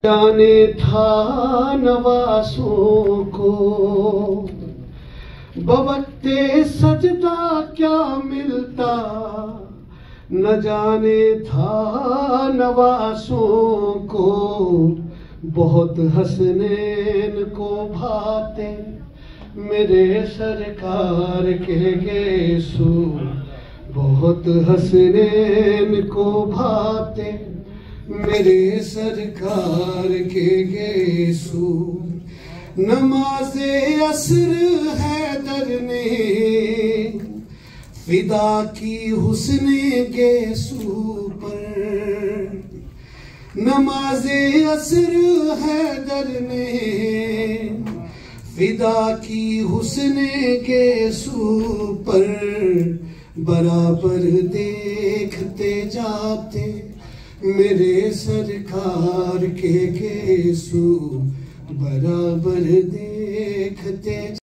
जाने था नवासों को बवक्ते सजदा क्या मिलता, न जाने था नवासों को बहुत हसनैन को भाते मेरे सरकार के गेसु, बहुत हसनैन को भाते मेरे सरकार के गेसु। नमाज़े असर हैदर ने फिदा की हुस्ने गेसु पर, नमाज़े असर हैदर ने फिदा की हुस्ने गेसु पर, बराबर देखते जाते मेरे सरकार के गेसु, बराबर देखते